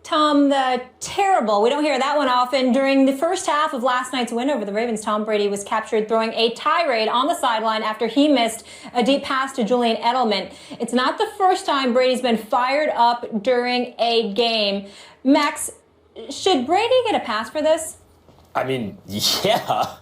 Tom, the terrible. We don't hear that one often. During the first half of last night's win over the Ravens, Tom Brady was captured throwing a tirade on the sideline after he missed a deep pass to Julian Edelman. It's not the first time Brady's been fired up during a game. Max, should Brady get a pass for this? I mean, yeah.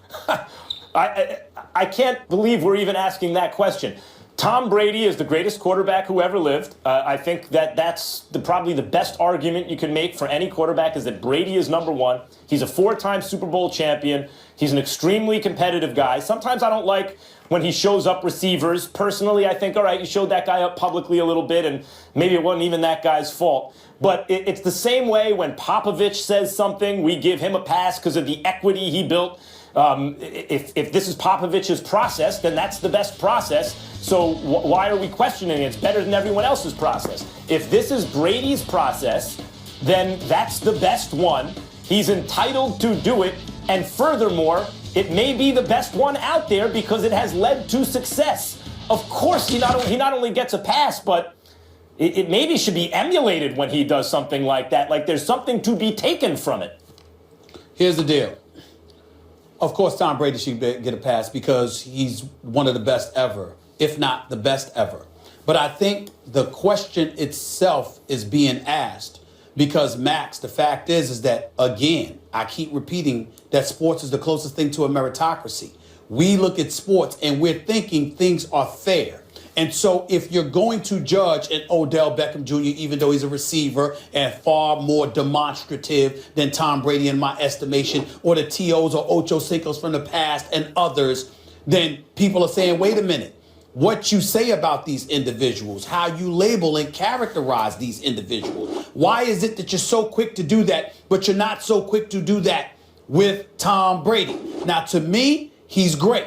I can't believe we're even asking that question. Tom Brady is the greatest quarterback who ever lived. I think that's probably the best argument you can make for any quarterback is that Brady is number one. He's a four-time Super Bowl champion. He's an extremely competitive guy. Sometimes I don't like when he shows up receivers. Personally, I think, all right, you showed that guy up publicly a little bit, and maybe it wasn't even that guy's fault. But it's the same way when Popovich says something, we give him a pass because of the equity he built. If this is Popovich's process, then that's the best process. So why are we questioning it? It's better than everyone else's process. If this is Brady's process, then that's the best one. He's entitled to do it. And furthermore, it may be the best one out there because it has led to success. Of course, he not only gets a pass, but it maybe should be emulated when he does something like that. Like there's something to be taken from it. Here's the deal. Of course, Tom Brady should get a pass because he's one of the best ever, if not the best ever. But I think the question itself is being asked because, Max, the fact is that, again, I keep repeating that sports is the closest thing to a meritocracy. We look at sports and we're thinking things are fair. And so if you're going to judge an Odell Beckham Jr., even though he's a receiver and far more demonstrative than Tom Brady in my estimation, or the T.O.s or Ocho Cincos from the past and others, then people are saying, wait a minute, what you say about these individuals, how you label and characterize these individuals. Why is it that you're so quick to do that, but you're not so quick to do that with Tom Brady? Now, to me, he's great.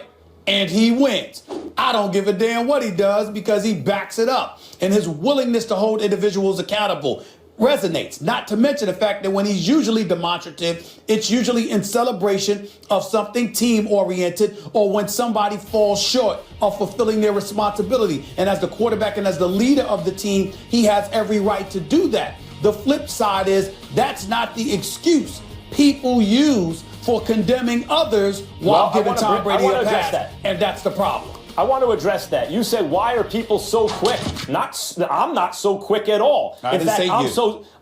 And he wins. I don't give a damn what he does because he backs it up. And his willingness to hold individuals accountable resonates. Not to mention the fact that when he's usually demonstrative, it's usually in celebration of something team-oriented or when somebody falls short of fulfilling their responsibility. And as the quarterback and as the leader of the team, he has every right to do that. The flip side is that's not the excuse people use for condemning others while giving Tom Brady a pass. And that's the problem. I want to address that. You said, why are people so quick? I'm not so quick at all. In fact,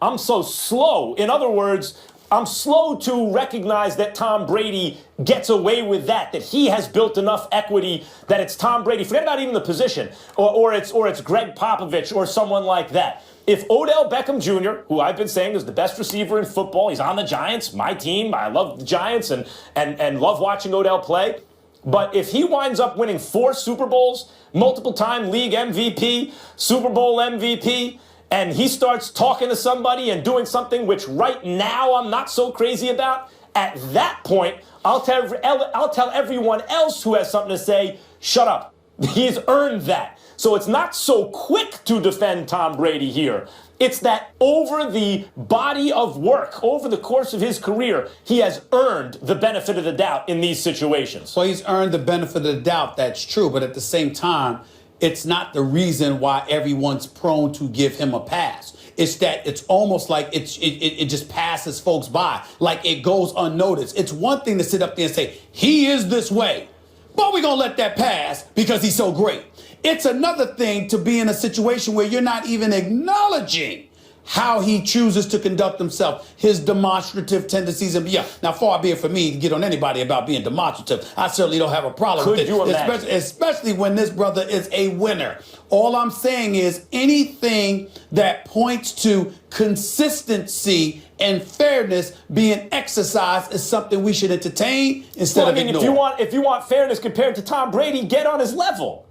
I'm so slow. In other words, I'm slow to recognize that Tom Brady gets away with that he has built enough equity that it's Tom Brady. Forget about even the position, or it's Greg Popovich or someone like that. If Odell Beckham Jr., who I've been saying is the best receiver in football, he's on the Giants, my team, I love the Giants and love watching Odell play. But if he winds up winning 4 Super Bowls, multiple-time league MVP, Super Bowl MVP, and he starts talking to somebody and doing something which right now I'm not so crazy about, at that point, I'll tell everyone else who has something to say, shut up. He's earned that. So it's not so quick to defend Tom Brady here. It's that over the body of work, over the course of his career, he has earned the benefit of the doubt in these situations. Well, he's earned the benefit of the doubt, that's true. But at the same time, it's not the reason why everyone's prone to give him a pass. It's that it's almost like it just passes folks by, like it goes unnoticed. It's one thing to sit up there and say, he is this way, but we're going to let that pass because he's so great. It's another thing to be in a situation where you're not even acknowledging how he chooses to conduct himself, his demonstrative tendencies. And yeah, now far be it for me to get on anybody about being demonstrative. I certainly don't have a problem with it, especially when this brother is a winner. All I'm saying is anything that points to consistency and fairness being exercised is something we should entertain instead of ignore. If you want fairness compared to Tom Brady, get on his level.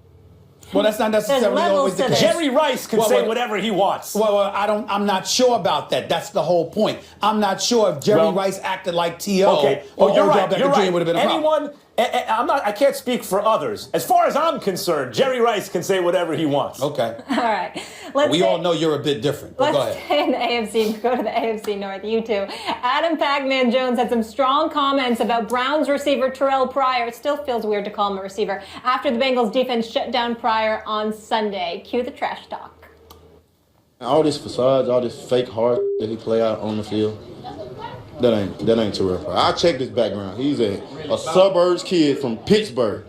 Well, that's not necessarily always the case. Jerry Rice can say whatever he wants. Well, I'm not sure about that. That's the whole point. I'm not sure if Jerry Rice acted like T.O. Okay. or you're Odell right. Beckham Jr. would have been a problem. I can't speak for others. As far as I'm concerned, Jerry Rice can say whatever he wants. Okay. All right. We all know you're a bit different. But go ahead. Let's stay in the AFC. Go to the AFC North. You two. Adam Pac-Man Jones had some strong comments about Browns receiver Terrell Pryor. It still feels weird to call him a receiver after the Bengals defense shut down Pryor on Sunday. Cue the trash talk. All this facades, all this fake hard that he play out on the field, that ain't Terrell Pryor. I checked his background. He's a suburbs kid from Pittsburgh.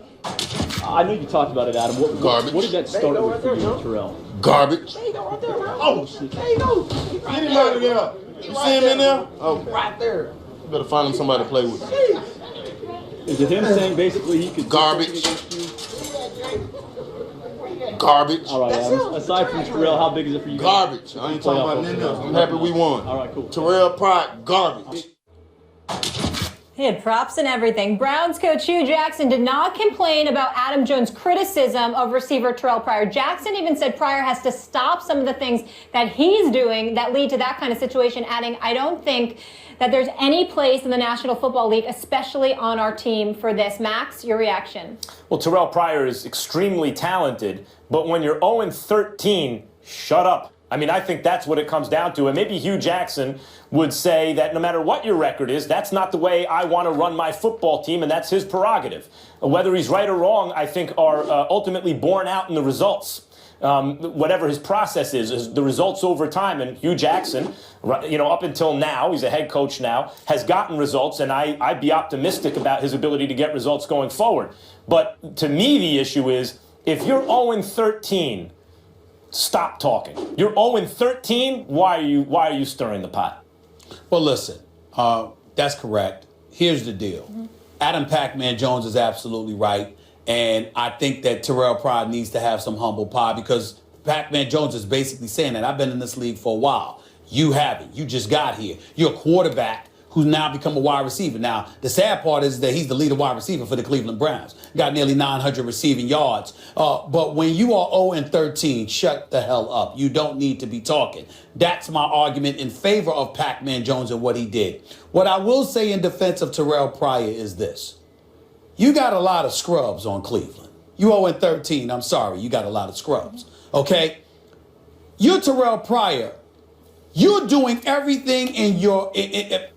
I know you talked about it, Adam. Garbage. What did that start with for you, Terrell? Garbage. There you go, right there, bro. Oh, shit. There you go. Get him out of there. You see him in there? Okay. Right there. You better find him somebody to play with. Is it him saying basically he could Garbage. Garbage. All right, Adam. Aside from Terrell, how big is it for you? Garbage. I ain't talking about nothing else. I'm happy we won. All right, cool. Terrell Pryor, garbage. He had props and everything. Browns coach Hugh Jackson did not complain about Adam Jones' criticism of receiver Terrell Pryor. Jackson even said Pryor has to stop some of the things that he's doing that lead to that kind of situation, adding, I don't think that there's any place in the National Football League, especially on our team, for this. Max, your reaction? Well, Terrell Pryor is extremely talented, but when you're 0-13, shut up. I mean, I think that's what it comes down to. And maybe Hugh Jackson would say that no matter what your record is, that's not the way I want to run my football team, and that's his prerogative. Whether he's right or wrong, I think, are ultimately borne out in the results. Whatever his process is the results over time. And Hugh Jackson, up until now, he's a head coach now, has gotten results, and I'd be optimistic about his ability to get results going forward. But to me, the issue is, if you're 0-13, stop talking. You're 0-13. Why are you stirring the pot? Well, listen, that's correct. Here's the deal. Adam Pac-Man Jones is absolutely right. And I think that Terrell Pryor needs to have some humble pie, because Pac-Man Jones is basically saying that I've been in this league for a while. You haven't. You just got here. You're a quarterback who's now become a wide receiver. Now, the sad part is that he's the leading wide receiver for the Cleveland Browns. Got nearly 900 receiving yards. But when you are 0-13, shut the hell up. You don't need to be talking. That's my argument in favor of Pac-Man Jones and what he did. What I will say in defense of Terrell Pryor is this. You got a lot of scrubs on Cleveland. You 0-13, I'm sorry, you got a lot of scrubs. Okay? You're Terrell Pryor. You're doing everything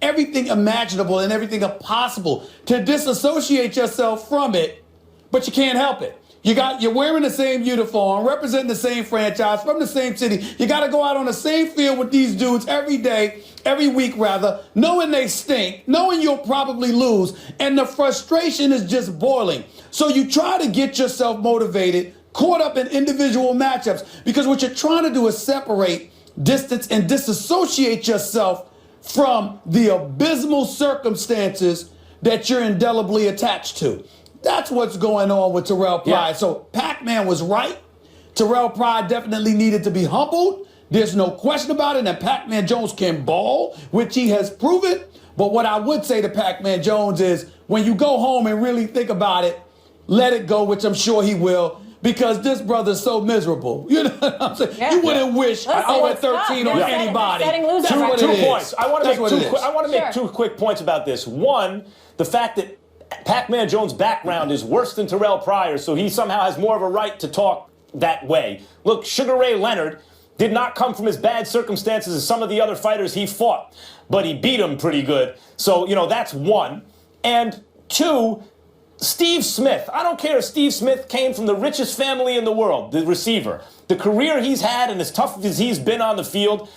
everything imaginable and everything possible to disassociate yourself from it, but you can't help it. You're wearing the same uniform, representing the same franchise, from the same city. You got to go out on the same field with these dudes every day, every week rather, knowing they stink, knowing you'll probably lose, and the frustration is just boiling. So you try to get yourself motivated, caught up in individual matchups, because what you're trying to do is separate, distance, and disassociate yourself from the abysmal circumstances that you're indelibly attached to. That's what's going on with Terrell Pryor. Yeah. So Pac-Man was right. Terrell Pryor definitely needed to be humbled. There's no question about it. And Pac-Man Jones can ball, which he has proven. But what I would say to Pac-Man Jones is, when you go home and really think about it, let it go, which I'm sure he will. Because this brother's so miserable. You know what I'm saying? Yeah. You wouldn't wish 0-13 on anybody. Two points. I want to make two quick points about this. One, the fact that Pac-Man Jones' background is worse than Terrell Pryor, so he somehow has more of a right to talk that way. Look, Sugar Ray Leonard did not come from as bad circumstances as some of the other fighters he fought, but he beat him pretty good. So, that's one. And two, Steve Smith. I don't care if Steve Smith came from the richest family in the world, the receiver. The career he's had, and as tough as he's been on the field,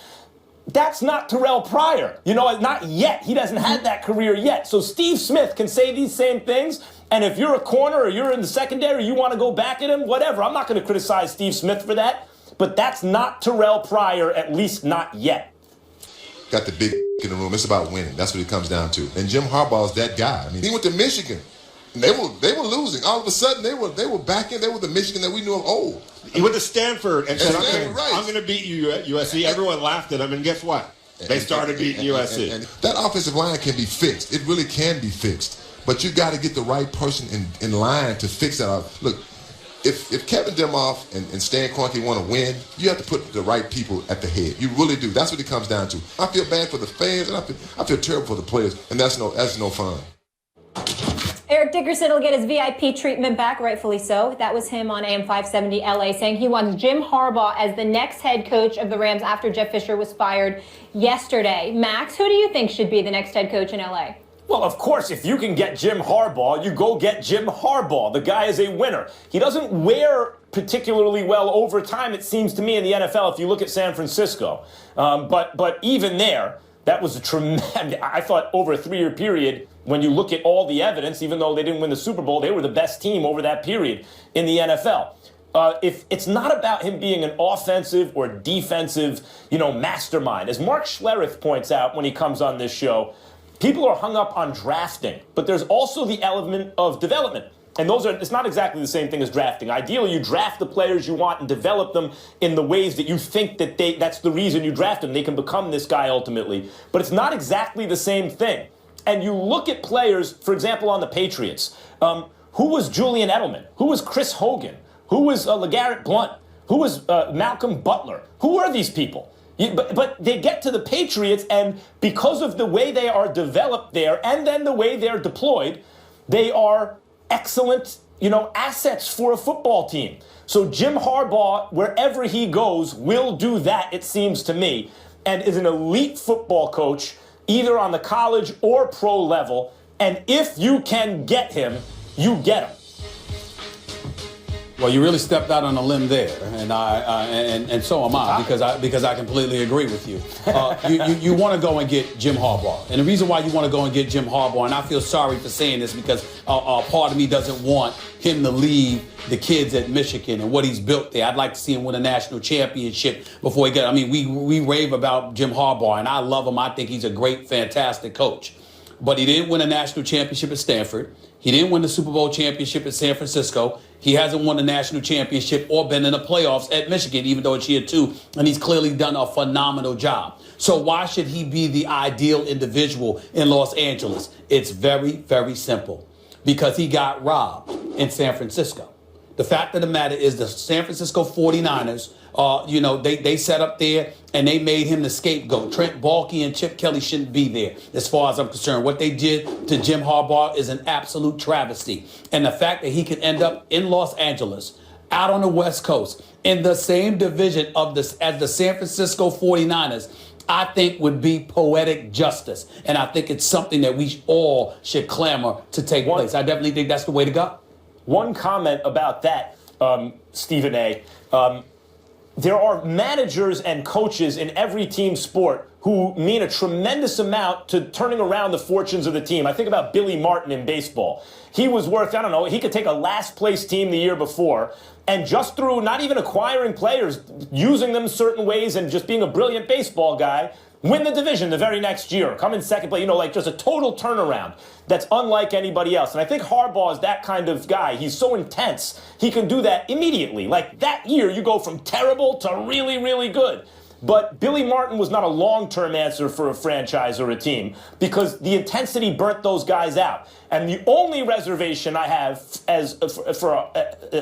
that's not Terrell Pryor. Not yet. He doesn't have that career yet. So Steve Smith can say these same things, and if you're a corner or you're in the secondary, you want to go back at him, whatever. I'm not going to criticize Steve Smith for that, but that's not Terrell Pryor, at least not yet. Got the big in the room. It's about winning. That's what it comes down to. And Jim Harbaugh's that guy. I mean, he went to Michigan. And they were losing. All of a sudden, they were back in. They were the Michigan that we knew of old. He went to Stanford and said, right. I'm going to beat you at USC. Everyone laughed at him, and guess what? They started beating USC. And that offensive line can be fixed. It really can be fixed. But you got to get the right person in line to fix that. Look, if Kevin Demoff and Stan Kroenke want to win, you have to put the right people at the head. You really do. That's what it comes down to. I feel bad for the fans, and I feel terrible for the players, and that's no fun. Eric Dickerson will get his VIP treatment back, rightfully so. That was him on AM 570 LA saying he wants Jim Harbaugh as the next head coach of the Rams after Jeff Fisher was fired yesterday. Max, who do you think should be the next head coach in LA? Well, of course, if you can get Jim Harbaugh, you go get Jim Harbaugh. The guy is a winner. He doesn't wear particularly well over time, it seems to me, in the NFL, if you look at San Francisco. But even there, that was a tremendous, I thought over a 3-year period, when you look at all the evidence, even though they didn't win the Super Bowl, they were the best team over that period in the NFL. If it's not about him being an offensive or defensive, mastermind. As Mark Schlereth points out when he comes on this show, people are hung up on drafting, but there's also the element of development. And it's not exactly the same thing as drafting. Ideally, you draft the players you want and develop them in the ways that you think that's the reason you draft them. They can become this guy ultimately. But it's not exactly the same thing. And you look at players, for example, on the Patriots. Who was Julian Edelman? Who was Chris Hogan? Who was LeGarrette Blount? Who was Malcolm Butler? Who are these people? But they get to the Patriots, and because of the way they are developed there and then the way they're deployed, they are excellent, assets for a football team. So Jim Harbaugh, wherever he goes, will do that, it seems to me, and is an elite football coach, either on the college or pro level. And if you can get him, you get him. Well, you really stepped out on a limb there, and so am I, because I completely agree with you. You want to go and get Jim Harbaugh, and the reason why you want to go and get Jim Harbaugh, and I feel sorry for saying this because part of me doesn't want him to leave the kids at Michigan and what he's built there. I'd like to see him win a national championship before he gets. I mean, we rave about Jim Harbaugh, and I love him. I think he's a great, fantastic coach, but he didn't win a national championship at Stanford. He didn't win the Super Bowl championship at San Francisco. He hasn't won a national championship or been in the playoffs at Michigan, even though it's year 2, and he's clearly done a phenomenal job. So why should he be the ideal individual in Los Angeles? It's very, very simple. Because he got robbed in San Francisco. The fact of the matter is the San Francisco 49ers, they sat up there and they made him the scapegoat. Trent Baalke and Chip Kelly shouldn't be there, as far as I'm concerned. What they did to Jim Harbaugh is an absolute travesty. And the fact that he could end up in Los Angeles, out on the West Coast, in the same division as the San Francisco 49ers, I think would be poetic justice. And I think it's something that we all should clamor to take place. I definitely think that's the way to go. One comment about that, Stephen A. There are managers and coaches in every team sport who mean a tremendous amount to turning around the fortunes of the team. I think about Billy Martin in baseball. He was worth, he could take a last place team the year before, and just through not even acquiring players, using them certain ways and just being a brilliant baseball guy, win the division the very next year, come in second place, just a total turnaround that's unlike anybody else. And I think Harbaugh is that kind of guy. He's so intense, he can do that immediately. Like that year, you go from terrible to really, really good. But Billy Martin was not a long-term answer for a franchise or a team because the intensity burnt those guys out. And the only reservation I have for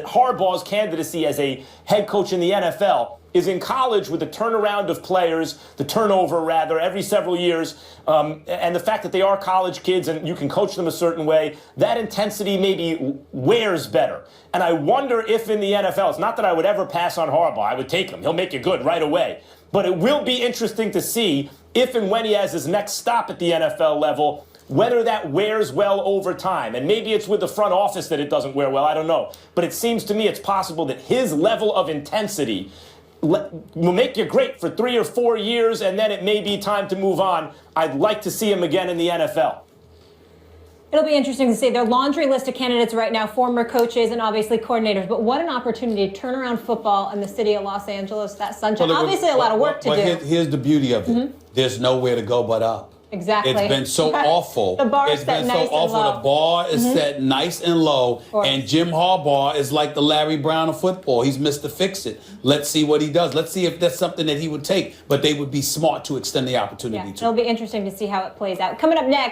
Harbaugh's candidacy as a head coach in the NFL is in college with the turnaround of players, the turnover rather, every several years, and the fact that they are college kids and you can coach them a certain way, that intensity maybe wears better. And I wonder if in the NFL, it's not that I would ever pass on Harbaugh, I would take him, he'll make you good right away. But it will be interesting to see if and when he has his next stop at the NFL level, whether that wears well over time. And maybe it's with the front office that it doesn't wear well, I don't know. But it seems to me it's possible that his level of intensity will make you great for 3 or 4 years, and then it may be time to move on. I'd like to see him again in the NFL. It'll be interesting to see their laundry list of candidates right now, former coaches and obviously coordinators. But what an opportunity to turn around football in the city of Los Angeles, that sunshine. Well, obviously a lot of work to do. Here's the beauty of it. There's nowhere to go but up. Exactly. It's been so awful. The bar is set nice and low. The bar is set nice and low. And Jim Harbaugh is like the Larry Brown of football. He's Mr. Fix-It. Let's see what he does. Let's see if that's something that he would take. But they would be smart to extend the opportunity to. It'll be interesting to see how it plays out. Coming up next.